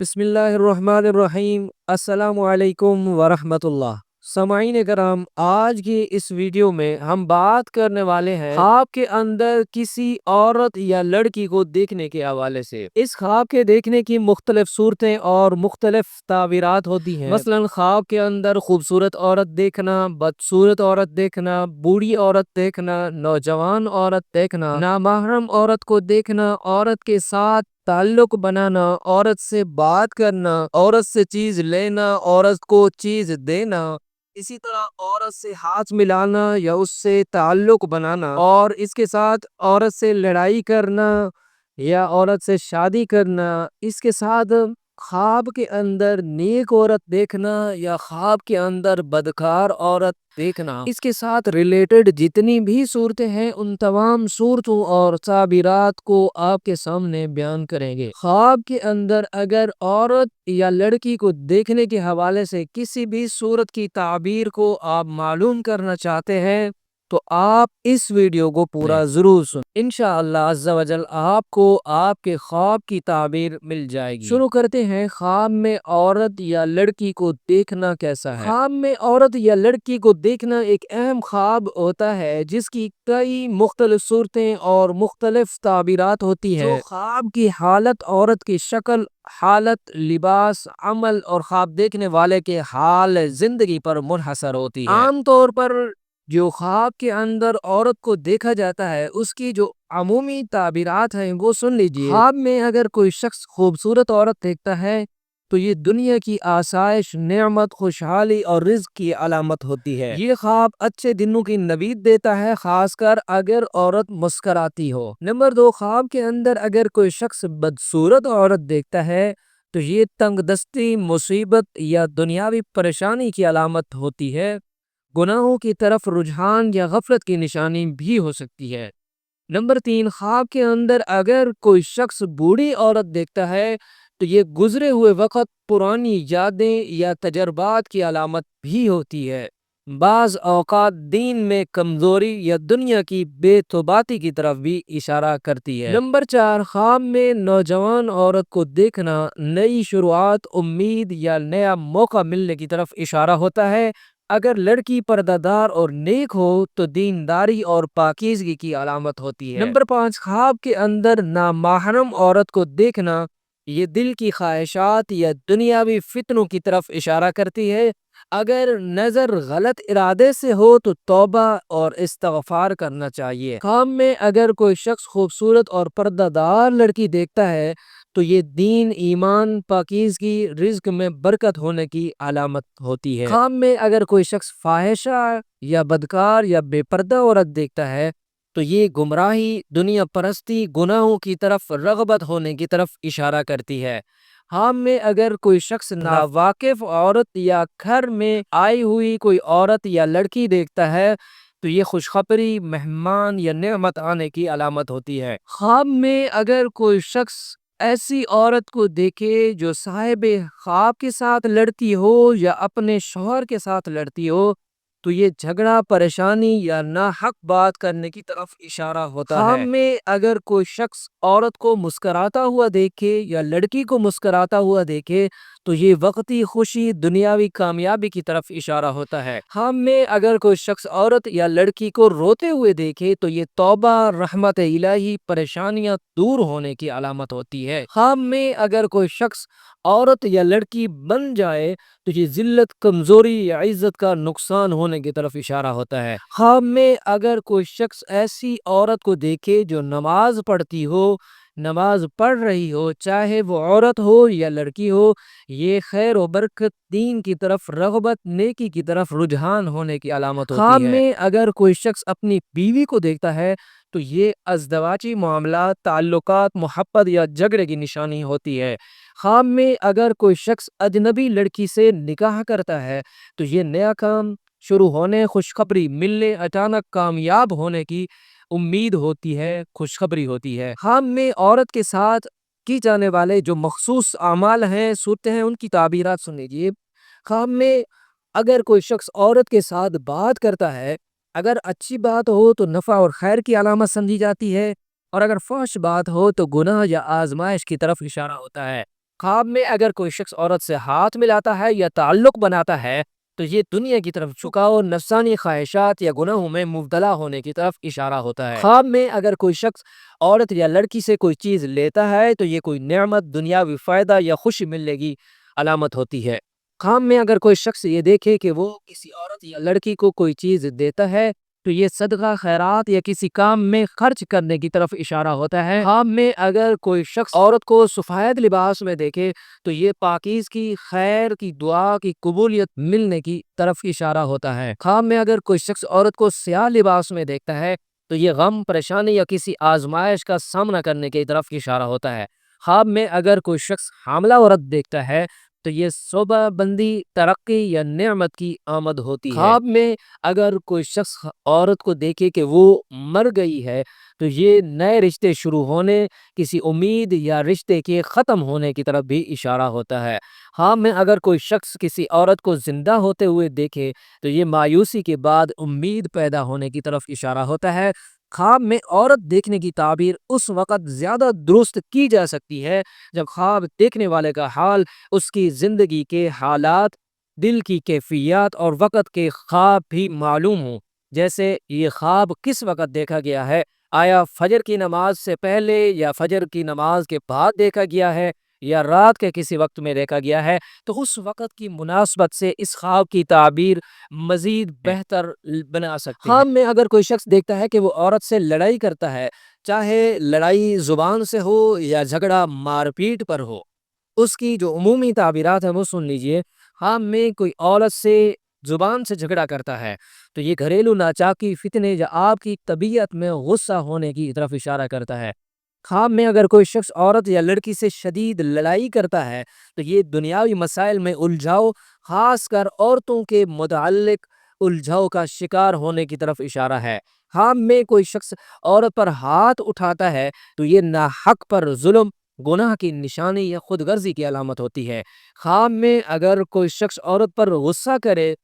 بسم اللہ الرحمن الرحیم۔ السلام علیکم ورحمۃ اللہ۔ سامعین کرام، آج کی اس ویڈیو میں ہم بات کرنے والے ہیں خواب کے اندر کسی عورت یا لڑکی کو دیکھنے کے حوالے سے۔ اس خواب کے دیکھنے کی مختلف صورتیں اور مختلف تعبیرات ہوتی ہیں۔ مثلا خواب کے اندر خوبصورت عورت دیکھنا، بدصورت عورت دیکھنا، بوڑھی عورت دیکھنا، نوجوان عورت دیکھنا، نامحرم عورت کو دیکھنا، عورت کے ساتھ تعلق بنانا، عورت سے بات کرنا، عورت سے چیز لینا، عورت کو چیز دینا، اسی طرح عورت سے ہاتھ ملانا یا اس سے تعلق بنانا، اور اس کے ساتھ عورت سے لڑائی کرنا یا عورت سے شادی کرنا۔ اس کے ساتھ خواب کے اندر نیک عورت دیکھنا یا خواب کے اندر بدکار عورت دیکھنا، اس کے ساتھ ریلیٹڈ جتنی بھی صورتیں ہیں ان تمام صورتوں اور تعبیرات کو آپ کے سامنے بیان کریں گے۔ خواب کے اندر اگر عورت یا لڑکی کو دیکھنے کے حوالے سے کسی بھی صورت کی تعبیر کو آپ معلوم کرنا چاہتے ہیں تو آپ اس ویڈیو کو پورا ضرور سنیں۔ انشاءاللہ عز و جل آپ کو آپ کے خواب کی تعبیر مل جائے گی۔ شروع کرتے ہیں، خواب میں عورت یا لڑکی کو دیکھنا کیسا ہے؟ خواب میں عورت یا لڑکی کو دیکھنا ایک اہم خواب ہوتا ہے جس کی کئی مختلف صورتیں اور مختلف تعبیرات ہوتی ہیں۔ جو خواب کی حالت عورت کی شکل، حالت، لباس، عمل اور خواب دیکھنے والے کے حال زندگی پر منحصر ہوتی ہے۔ عام طور پر جو خواب کے اندر عورت کو دیکھا جاتا ہے اس کی جو عمومی تعبیرات ہیں وہ سن لیجئے۔ خواب میں اگر کوئی شخص خوبصورت عورت دیکھتا ہے تو یہ دنیا کی آسائش، نعمت، خوشحالی اور رزق کی علامت ہوتی ہے۔ یہ خواب اچھے دنوں کی نوید دیتا ہے، خاص کر اگر عورت مسکراتی ہو۔ نمبر 2، خواب کے اندر اگر کوئی شخص بدصورت عورت دیکھتا ہے تو یہ تنگ دستی، مصیبت یا دنیاوی پریشانی کی علامت ہوتی ہے۔ گناہوں کی طرف رجحان یا غفلت کی نشانی بھی ہو سکتی ہے۔ نمبر 3، خواب کے اندر اگر کوئی شخص بوڑھی عورت دیکھتا ہے تو یہ گزرے ہوئے وقت، پرانی یادیں یا تجربات کی علامت بھی ہوتی ہے۔ بعض اوقات دین میں کمزوری یا دنیا کی بے ثباتی کی طرف بھی اشارہ کرتی ہے۔ نمبر 4، خواب میں نوجوان عورت کو دیکھنا نئی شروعات، امید یا نیا موقع ملنے کی طرف اشارہ ہوتا ہے۔ اگر لڑکی پردہ دار اور نیک ہو تو دینداری اور پاکیزگی کی علامت ہوتی ہے۔ نمبر 5، خواب کے اندر نامحرم عورت کو دیکھنا یہ دل کی خواہشات یا دنیاوی فتنوں کی طرف اشارہ کرتی ہے۔ اگر نظر غلط ارادے سے ہو تو توبہ اور استغفار کرنا چاہیے۔ خواب میں اگر کوئی شخص خوبصورت اور پردہ دار لڑکی دیکھتا ہے تو یہ دین، ایمان، پاکیزگی، رزق میں برکت ہونے کی علامت ہوتی ہے۔ خواب میں اگر کوئی شخص فاحشہ یا بدکار یا بے پردہ عورت دیکھتا ہے تو یہ گمراہی، دنیا پرستی، گناہوں کی طرف رغبت ہونے کی طرف اشارہ کرتی ہے۔ خواب میں اگر کوئی شخص ناواقف عورت یا گھر میں آئی ہوئی کوئی عورت یا لڑکی دیکھتا ہے تو یہ خوشخبری، مہمان یا نعمت آنے کی علامت ہوتی ہے۔ خواب میں اگر کوئی شخص ایسی عورت کو دیکھے جو صاحب خواب کے ساتھ لڑتی ہو یا اپنے شوہر کے ساتھ لڑتی ہو تو یہ جھگڑا، پریشانی یا ناحق بات کرنے کی طرف اشارہ ہوتا ہے۔ خواب میں اگر کوئی شخص عورت کو مسکراتا ہوا دیکھے یا لڑکی کو مسکراتا ہوا دیکھے تو یہ وقتی خوشی، دنیاوی کامیابی کی طرف اشارہ ہوتا ہے۔ خواب میں اگر کوئی شخص عورت یا لڑکی کو روتے ہوئے دیکھے تو یہ توبہ، رحمت الہی، پریشانیاں دور ہونے کی علامت ہوتی ہے۔ خواب میں اگر کوئی شخص عورت یا لڑکی بن جائے تو یہ ذلت، کمزوری یا عزت کا نقصان ہونے کی طرف اشارہ ہوتا ہے۔ خواب میں اگر کوئی شخص ایسی عورت کو دیکھے جو نماز پڑھتی ہو، نماز پڑھ رہی ہو، چاہے وہ عورت ہو یا لڑکی ہو، یہ خیر و برکت، دین کی طرف رغبت، نیکی کی طرف رجحان ہونے کی علامت ہوتی ہے۔ خواب میں اگر کوئی شخص اپنی بیوی کو دیکھتا ہے تو یہ ازدواجی معاملات، تعلقات، محبت یا جھگڑے کی نشانی ہوتی ہے۔ خواب میں اگر کوئی شخص اجنبی لڑکی سے نکاح کرتا ہے تو یہ نیا کام شروع ہونے، خوشخبری ملنے، اچانک کامیاب ہونے کی امید ہوتی ہے، خوشخبری ہوتی ہے۔ خواب میں عورت کے ساتھ کی جانے والے جو مخصوص اعمال ہیں، صورتیں ہیں، ان کی تعبیرات سن لیجیے۔ خواب میں اگر کوئی شخص عورت کے ساتھ بات کرتا ہے، اگر اچھی بات ہو تو نفع اور خیر کی علامت سمجھی جاتی ہے، اور اگر فحش بات ہو تو گناہ یا آزمائش کی طرف اشارہ ہوتا ہے۔ خواب میں اگر کوئی شخص عورت سے ہاتھ ملاتا ہے یا تعلق بناتا ہے تو یہ دنیا کی طرف جھکاؤ، نفسانی خواہشات یا گناہوں میں مبتلا ہونے کی طرف اشارہ ہوتا ہے۔ خواب میں اگر کوئی شخص عورت یا لڑکی سے کوئی چیز لیتا ہے تو یہ کوئی نعمت، دنیاوی فائدہ یا خوشی ملنے کی علامت ہوتی ہے۔ خواب میں اگر کوئی شخص یہ دیکھے کہ وہ کسی عورت یا لڑکی کو کوئی چیز دیتا ہے تو یہ صدقہ، خیرات یا کسی کام میں خرچ کرنے کی طرف اشارہ ہوتا ہے۔ خواب میں اگر کوئی شخص عورت کو سفید لباس میں دیکھے تو یہ پاکیزگی، خیر کی دعا کی قبولیت ملنے کی طرف اشارہ ہوتا ہے۔ خواب میں اگر کوئی شخص عورت کو سیاہ لباس میں دیکھتا ہے تو یہ غم، پریشانی یا کسی آزمائش کا سامنا کرنے کی طرف اشارہ ہوتا ہے۔ خواب میں اگر کوئی شخص حاملہ عورت دیکھتا ہے تو یہ صوبہ بندی، ترقی یا نعمت کی آمد ہوتی ہے۔ خواب میں اگر کوئی شخص عورت کو دیکھے کہ وہ مر گئی ہے تو یہ نئے رشتے شروع ہونے، کسی امید یا رشتے کے ختم ہونے کی طرف بھی اشارہ ہوتا ہے۔ خواب میں اگر کوئی شخص کسی عورت کو زندہ ہوتے ہوئے دیکھے تو یہ مایوسی کے بعد امید پیدا ہونے کی طرف اشارہ ہوتا ہے۔ خواب میں عورت دیکھنے کی تعبیر اس وقت زیادہ درست کی جا سکتی ہے جب خواب دیکھنے والے کا حال، اس کی زندگی کے حالات، دل کی کیفیات اور وقت کے خواب بھی معلوم ہوں، جیسے یہ خواب کس وقت دیکھا گیا ہے، آیا فجر کی نماز سے پہلے یا فجر کی نماز کے بعد دیکھا گیا ہے یا رات کے کسی وقت میں دیکھا گیا ہے، تو اس وقت کی مناسبت سے اس خواب کی تعبیر مزید بہتر بنا سکتے ہیں۔ خواب میں اگر کوئی شخص دیکھتا ہے کہ وہ عورت سے لڑائی کرتا ہے، چاہے لڑائی زبان سے ہو یا جھگڑا مار پیٹ پر ہو، اس کی جو عمومی تعبیرات ہیں وہ سن لیجئے۔ خواب میں کوئی عورت سے زبان سے جھگڑا کرتا ہے تو یہ گھریلو ناچاکی، فتنے یا آپ کی طبیعت میں غصہ ہونے کی طرف اشارہ کرتا ہے۔ خواب میں اگر کوئی شخص عورت یا لڑکی سے شدید لڑائی کرتا ہے تو یہ دنیاوی مسائل میں الجھاؤ، خاص کر عورتوں کے متعلق الجھاؤ کا شکار ہونے کی طرف اشارہ ہے۔ خواب میں کوئی شخص عورت پر ہاتھ اٹھاتا ہے تو یہ ناحق پر ظلم، گناہ کی نشانی یا خود غرضی کی علامت ہوتی ہے۔ خواب میں اگر کوئی شخص عورت پر غصہ کرے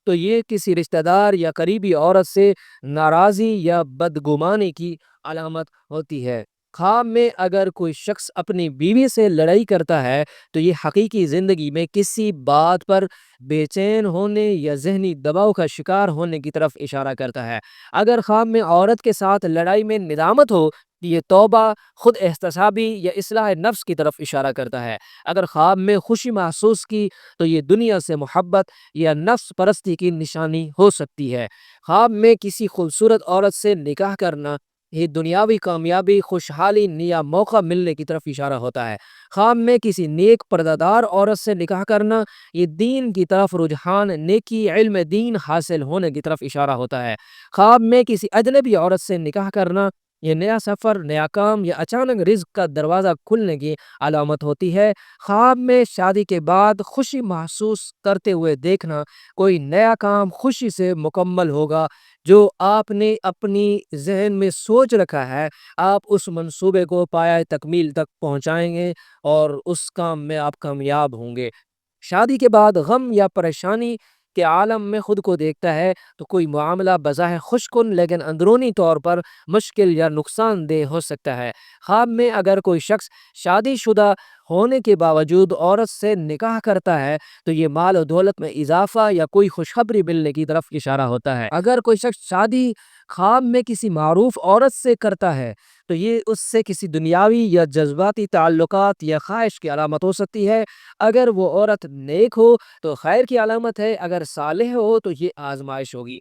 تو یہ کسی رشتہ دار یا قریبی عورت سے ناراضی یا بدگمانی کی علامت ہوتی ہے۔ خواب میں اگر کوئی شخص اپنی بیوی سے لڑائی کرتا ہے تو یہ حقیقی زندگی میں کسی بات پر بے چین ہونے یا ذہنی دباؤ کا شکار ہونے کی طرف اشارہ کرتا ہے۔ اگر خواب میں عورت کے ساتھ لڑائی میں ندامت ہو تو یہ توبہ، خود احتسابی یا اصلاح نفس کی طرف اشارہ کرتا ہے۔ اگر خواب میں خوشی محسوس کی تو یہ دنیا سے محبت یا نفس پرستی کی نشانی ہو سکتی ہے۔ خواب میں کسی خوبصورت عورت سے نکاح کرنا یہ دنیاوی کامیابی، خوشحالی یا موقع ملنے کی طرف اشارہ ہوتا ہے۔ خواب میں کسی نیک پردہ دار عورت سے نکاح کرنا یہ دین کی طرف رجحان، نیکی، علم دین حاصل ہونے کی طرف اشارہ ہوتا ہے۔ خواب میں کسی اجنبی عورت سے نکاح کرنا یہ نیا سفر، نیا کام یا اچانک رزق کا دروازہ کھلنے کی علامت ہوتی ہے۔ خواب میں شادی کے بعد خوشی محسوس کرتے ہوئے دیکھنا کوئی نیا کام خوشی سے مکمل ہوگا جو آپ نے اپنی ذہن میں سوچ رکھا ہے، آپ اس منصوبے کو پایہ تکمیل تک پہنچائیں گے اور اس کام میں آپ کامیاب ہوں گے۔ شادی کے بعد غم یا پریشانی کے عالم میں خود کو دیکھتا ہے تو کوئی معاملہ بظاہر خوش کن لیکن اندرونی طور پر مشکل یا نقصان دہ ہو سکتا ہے۔ خواب میں اگر کوئی شخص شادی شدہ ہونے کے باوجود عورت سے نکاح کرتا ہے تو یہ مال و دولت میں اضافہ یا کوئی خوشخبری ملنے کی طرف اشارہ ہوتا ہے۔ اگر کوئی شخص شادی خواب میں کسی معروف عورت سے کرتا ہے تو یہ اس سے کسی دنیاوی یا جذباتی تعلقات یا خواہش کی علامت ہو سکتی ہے۔ اگر وہ عورت نیک ہو تو خیر کی علامت ہے، اگر صالح ہو تو یہ آزمائش ہوگی۔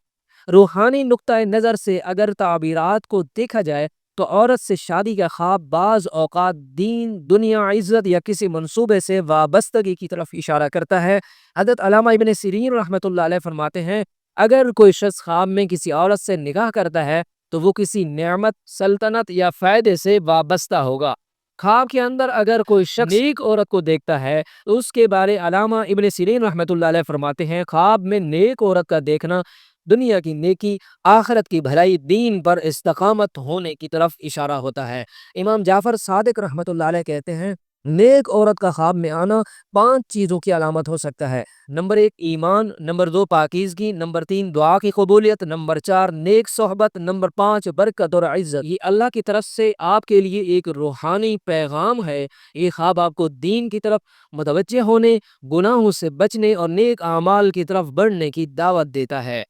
روحانی نقطہ نظر سے اگر تعبیرات کو دیکھا جائے تو عورت سے شادی کا خواب بعض اوقات دین، دنیا، عزت یا کسی منصوبے سے وابستگی کی طرف اشارہ کرتا ہے۔ حضرت علامہ ابن سیرین رحمۃ اللہ علیہ فرماتے ہیں اگر کوئی شخص خواب میں کسی عورت سے نکاح کرتا ہے تو وہ کسی نعمت، سلطنت یا فائدے سے وابستہ ہوگا۔ خواب کے اندر اگر کوئی شخص نیک عورت کو دیکھتا ہے تو اس کے بارے علامہ ابن سیرین رحمۃ اللہ علیہ فرماتے ہیں خواب میں نیک عورت کا دیکھنا دنیا کی نیکی، آخرت کی بھلائی، دین پر استقامت ہونے کی طرف اشارہ ہوتا ہے۔ امام جعفر صادق رحمۃ اللہ علیہ کہتے ہیں نیک عورت کا خواب میں آنا 5 چیزوں کی علامت ہو سکتا ہے۔ نمبر 1 ایمان، نمبر 2 پاکیزگی، نمبر 3 دعا کی قبولیت، نمبر 4 نیک صحبت، نمبر 5 برکت اور عزت۔ یہ اللہ کی طرف سے آپ کے لیے ایک روحانی پیغام ہے۔ یہ خواب آپ کو دین کی طرف متوجہ ہونے، گناہوں سے بچنے اور نیک اعمال کی طرف بڑھنے کی دعوت دیتا ہے۔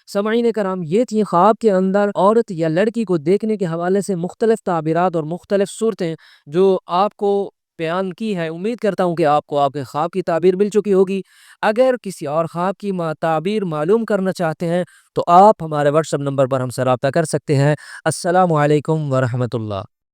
سامعین کرام، یہ تھی خواب کے اندر عورت یا لڑکی کو دیکھنے کے حوالے سے مختلف تعبیرات اور مختلف صورتیں جو آپ کو بیان کی ہے۔ امید کرتا ہوں کہ آپ کو آپ کے خواب کی تعبیر مل چکی ہوگی۔ اگر کسی اور خواب کی تعبیر معلوم کرنا چاہتے ہیں تو آپ ہمارے واٹس ایپ نمبر پر ہم سے رابطہ کر سکتے ہیں۔ السلام علیکم ورحمۃ اللہ۔